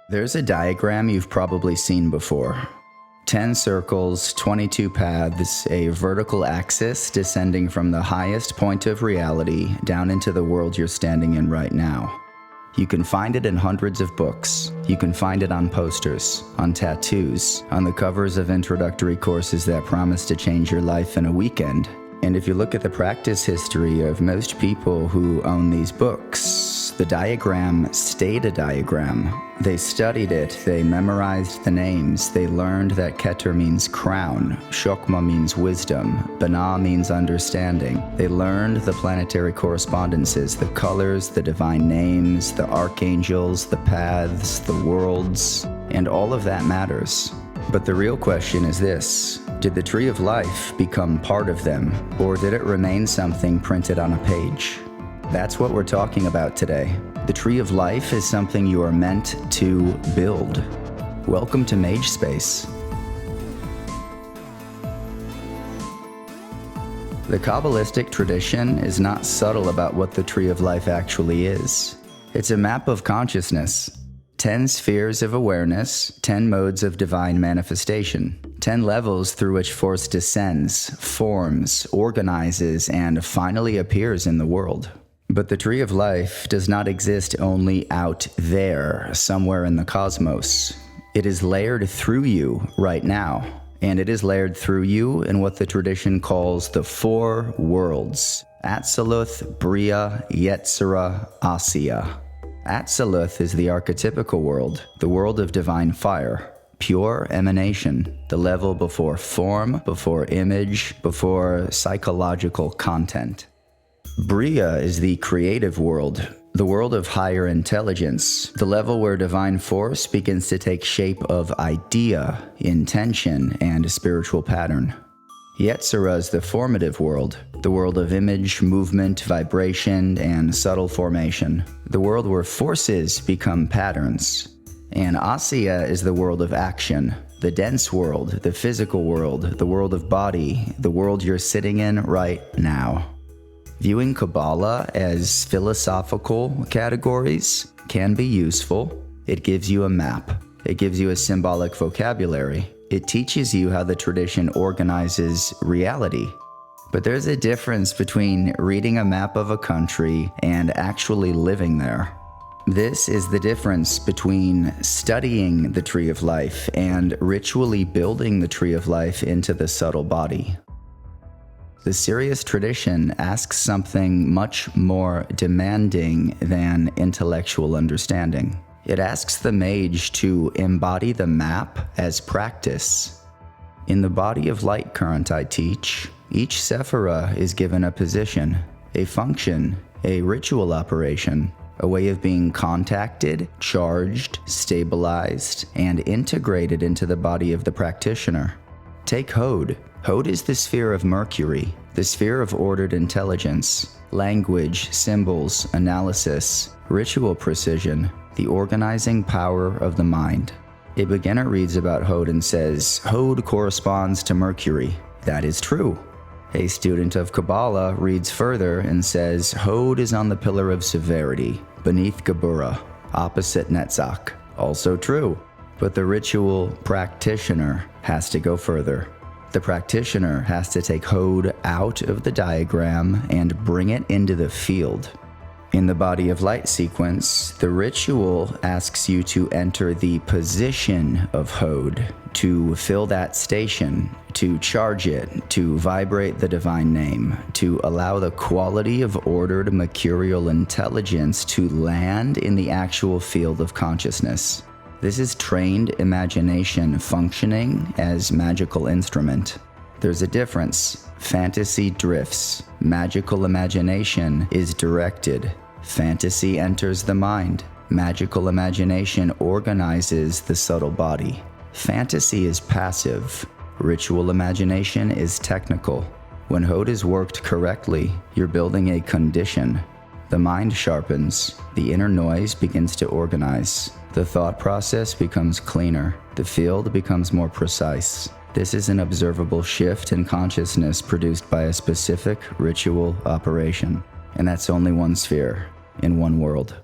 There's a diagram you've probably seen before. 10 circles, 22 paths, a vertical axis descending from the highest point of reality down into the world you're standing in right now. You can find it in hundreds of books. You can find it on posters, on tattoos, on the covers of introductory courses that promise to change your life in a weekend. And if you look at the practice history of most people who own these books, the diagram stayed a diagram. They studied it, they memorized the names, they learned that Keter means crown, Shokma means wisdom, Bana means understanding. They learned the planetary correspondences, the colors, the divine names, the archangels, the paths, the worlds, and all of that matters. But the real question is this: did the Tree of Life become part of them, or did it remain something printed on a page? That's what we're talking about today. The Tree of Life is something you are meant to build. Welcome to Mage Space. The Kabbalistic tradition is not subtle about what the Tree of Life actually is. It's a map of consciousness. 10 spheres of awareness, 10 modes of divine manifestation, 10 levels through which force descends, forms, organizes, and finally appears in the world. But the Tree of Life does not exist only out there, somewhere in the cosmos. It is layered through you right now, and it is layered through you in what the tradition calls the 4 worlds: Atziluth, Bria, Yetzirah, Asiya. Atziluth is the archetypical world, the world of divine fire, pure emanation, the level before form, before image, before psychological content. Bria is the creative world, the world of higher intelligence, the level where divine force begins to take shape of idea, intention, and spiritual pattern. Yetzirah is the formative world, the world of image, movement, vibration, and subtle formation, the world where forces become patterns. And Asiya is the world of action, the dense world, the physical world, the world of body, the world you're sitting in right now. Viewing Qabbalah as philosophical categories can be useful. It gives you a map. It gives you a symbolic vocabulary. It teaches you how the tradition organizes reality. But there's a difference between reading a map of a country and actually living there. This is the difference between studying the Tree of Life and ritually building the Tree of Life into the subtle body. The serious tradition asks something much more demanding than intellectual understanding. It asks the mage to embody the map as practice. In the body of light current I teach, each Sephirah is given a position, a function, a ritual operation, a way of being contacted, charged, stabilized, and integrated into the body of the practitioner. Take Hod. Hod is the sphere of Mercury, the sphere of ordered intelligence, language, symbols, analysis, ritual precision, the organizing power of the mind. A beginner reads about Hod and says, Hod corresponds to Mercury. That is true. A student of Kabbalah reads further and says, Hod is on the pillar of severity, beneath Geburah, opposite Netzach. Also true. But the ritual practitioner has to go further. The practitioner has to take Hod out of the diagram and bring it into the field. In the body of light sequence, the ritual asks you to enter the position of Hod, to fill that station, to charge it, to vibrate the divine name, to allow the quality of ordered mercurial intelligence to land in the actual field of consciousness. This is trained imagination functioning as magical instrument. There's a difference. Fantasy drifts. Magical imagination is directed. Fantasy enters the mind. Magical imagination organizes the subtle body. Fantasy is passive. Ritual imagination is technical. When Hod is worked correctly, you're building a condition. The mind sharpens. The inner noise begins to organize. The thought process becomes cleaner. The field becomes more precise. This is an observable shift in consciousness produced by a specific ritual operation. And that's only one sphere, in one world.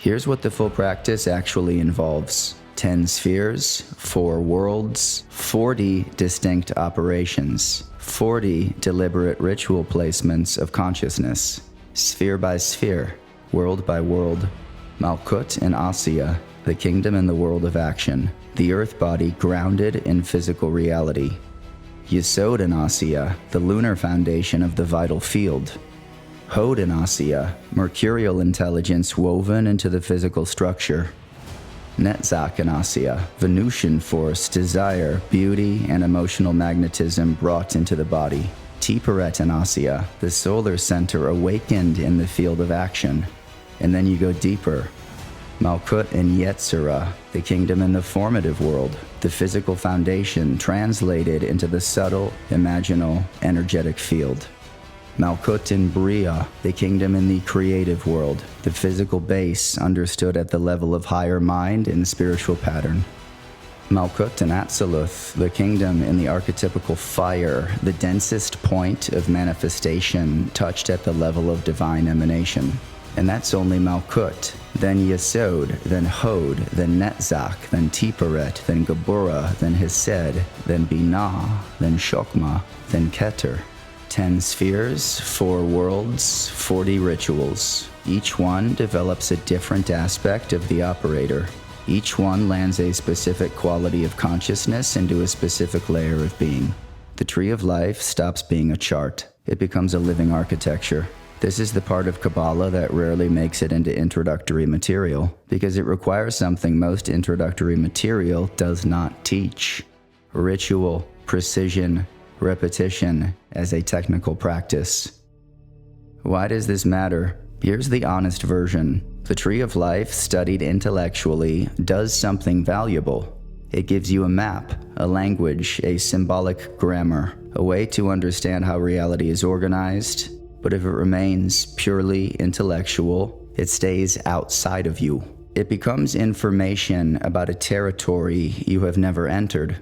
Here's what the full practice actually involves. 10 spheres, 4 worlds, 40 distinct operations, 40 deliberate ritual placements of consciousness, sphere by sphere, world by world, Malkut and Asiya, the kingdom and the world of action, the earth body grounded in physical reality, Yesod and Asiya, the lunar foundation of the vital field, Hod and Asiya, mercurial intelligence woven into the physical structure, Netzach and Asiya, Venusian force, desire, beauty, and emotional magnetism brought into the body. Tiperet and Asiya, the solar center awakened in the field of action. And then you go deeper. Malkut and Yetzirah, the kingdom in the formative world, the physical foundation translated into the subtle, imaginal, energetic field. Malkut and Bria, the kingdom in the creative world, the physical base understood at the level of higher mind and spiritual pattern. Malkut and Atziluth, the kingdom in the archetypical fire, the densest point of manifestation touched at the level of divine emanation. And that's only Malkut, then Yesod, then Hod, then Netzach, then Tiperet, then Geburah, then Hesed, then Binah, then Shokmah, then Keter. 10 spheres, 4 worlds, 40 rituals. Each one develops a different aspect of the operator. Each one lands a specific quality of consciousness into a specific layer of being. The Tree of Life stops being a chart. It becomes a living architecture. This is the part of Kabbalah that rarely makes it into introductory material, because it requires something most introductory material does not teach: ritual, precision, repetition as a technical practice. Why does this matter? Here's the honest version. The Tree of Life, studied intellectually, does something valuable. It gives you a map, a language, a symbolic grammar, a way to understand how reality is organized. But if it remains purely intellectual, it stays outside of you. It becomes information about a territory you have never entered.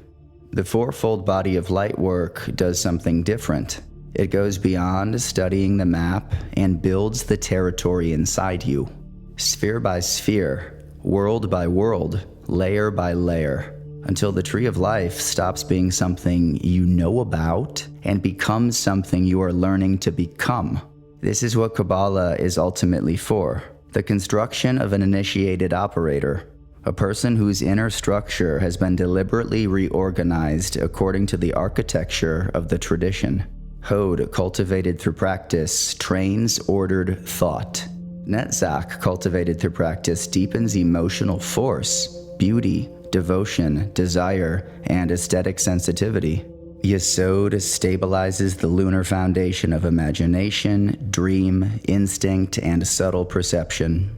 The fourfold body of light work does something different. It goes beyond studying the map and builds the territory inside you. Sphere by sphere, world by world, layer by layer, until the Tree of Life stops being something you know about and becomes something you are learning to become. This is what Qabbalah is ultimately for: the construction of an initiated operator. A person whose inner structure has been deliberately reorganized according to the architecture of the tradition. Hod, cultivated through practice, trains ordered thought. Netzach, cultivated through practice, deepens emotional force, beauty, devotion, desire, and aesthetic sensitivity. Yesod stabilizes the lunar foundation of imagination, dream, instinct, and subtle perception.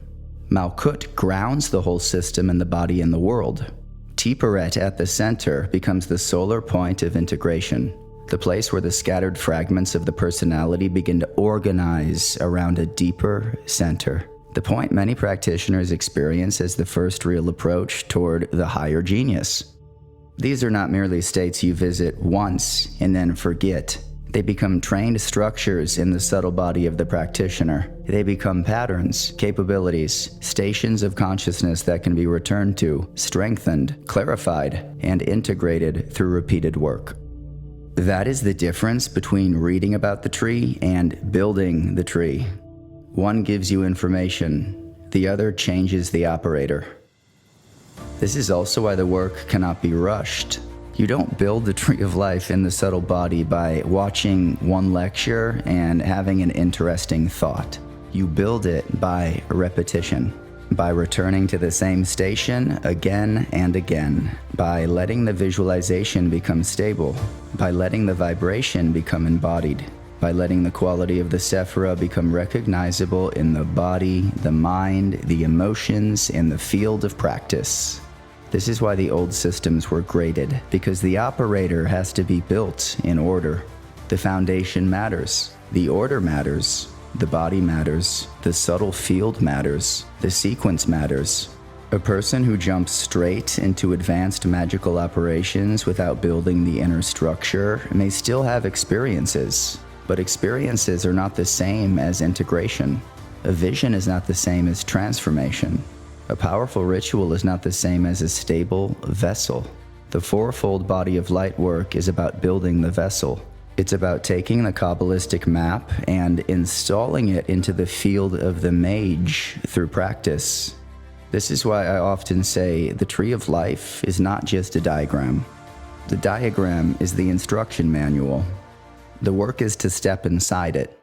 Malkut grounds the whole system in the body and the world. Tiperet at the center becomes the solar point of integration, the place where the scattered fragments of the personality begin to organize around a deeper center. The point many practitioners experience as the first real approach toward the higher genius. These are not merely states you visit once and then forget. They become trained structures in the subtle body of the practitioner. They become patterns, capabilities, stations of consciousness that can be returned to, strengthened, clarified, and integrated through repeated work. That is the difference between reading about the tree and building the tree. One gives you information, the other changes the operator. This is also why the work cannot be rushed. You don't build the Tree of Life in the subtle body by watching one lecture and having an interesting thought. You build it by repetition, by returning to the same station again and again, by letting the visualization become stable, by letting the vibration become embodied, by letting the quality of the Sephirah become recognizable in the body, the mind, the emotions, and the field of practice. This is why the old systems were graded, because the operator has to be built in order. The foundation matters, the order matters, the body matters, the subtle field matters, the sequence matters. A person who jumps straight into advanced magical operations without building the inner structure may still have experiences, but experiences are not the same as integration. A vision is not the same as transformation. A powerful ritual is not the same as a stable vessel. The fourfold body of light work is about building the vessel. It's about taking the Kabbalistic map and installing it into the field of the mage through practice. This is why I often say the Tree of Life is not just a diagram. The diagram is the instruction manual. The work is to step inside it.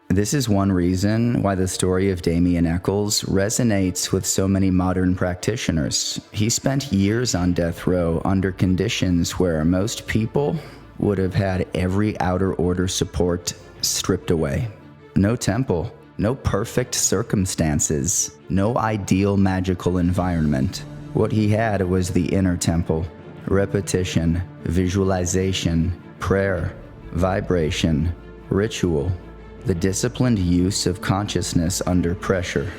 This is one reason why the story of Damien Eccles resonates with so many modern practitioners. He spent years on death row under conditions where most people would have had every outer order support stripped away. No temple, no perfect circumstances, no ideal magical environment. What he had was the inner temple: repetition, visualization, prayer, vibration, ritual, the disciplined use of consciousness under pressure.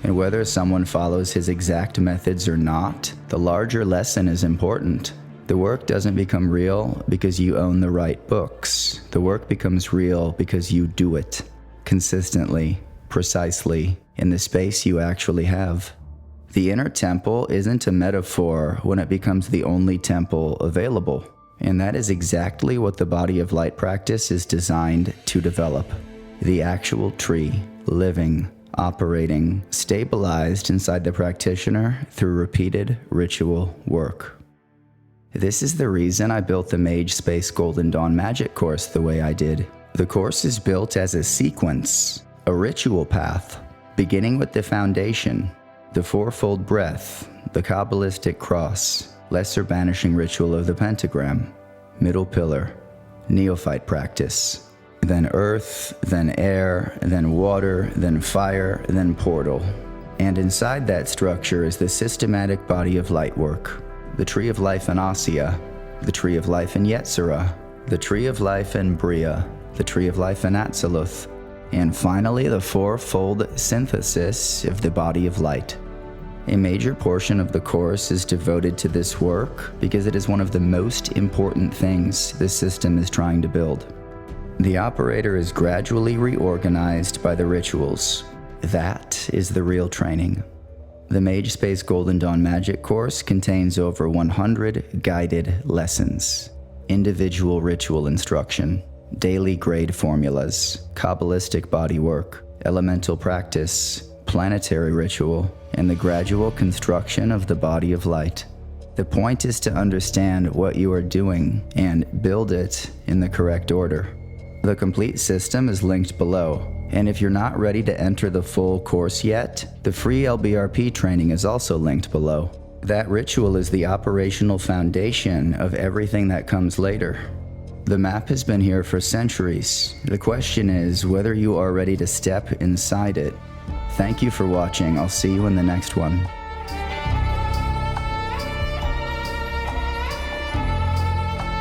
And whether someone follows his exact methods or not, the larger lesson is important. The work doesn't become real because you own the right books. The work becomes real because you do it consistently, precisely, in the space you actually have. The inner temple isn't a metaphor when it becomes the only temple available. And that is exactly what the body of light practice is designed to develop. The actual tree, living, operating, stabilized inside the practitioner through repeated ritual work. This is the reason I built the Mage Space Golden Dawn Magic course the way I did. The course is built as a sequence, a ritual path, beginning with the foundation, the fourfold breath, the Kabbalistic cross, lesser banishing ritual of the pentagram, middle pillar, neophyte practice, then earth, then air, then water, then fire, then portal. And inside that structure is the systematic body of light work, the Tree of Life in Asya, the Tree of Life in Yetzirah, the Tree of Life in Bria, the Tree of Life in Atziluth, and finally the fourfold synthesis of the body of light. A major portion of the course is devoted to this work because it is one of the most important things this system is trying to build. The operator is gradually reorganized by the rituals. That is the real training. The Mage Space Golden Dawn Magic course contains over 100 guided lessons, individual ritual instruction, daily grade formulas, Kabbalistic body work, elemental practice, planetary ritual, and the gradual construction of the body of light. The point is to understand what you are doing and build it in the correct order. The complete system is linked below, and if you're not ready to enter the full course yet, the free LBRP training is also linked below. That ritual is the operational foundation of everything that comes later. The map has been here for centuries. The question is whether you are ready to step inside it. Thank you for watching. I'll see you in the next one.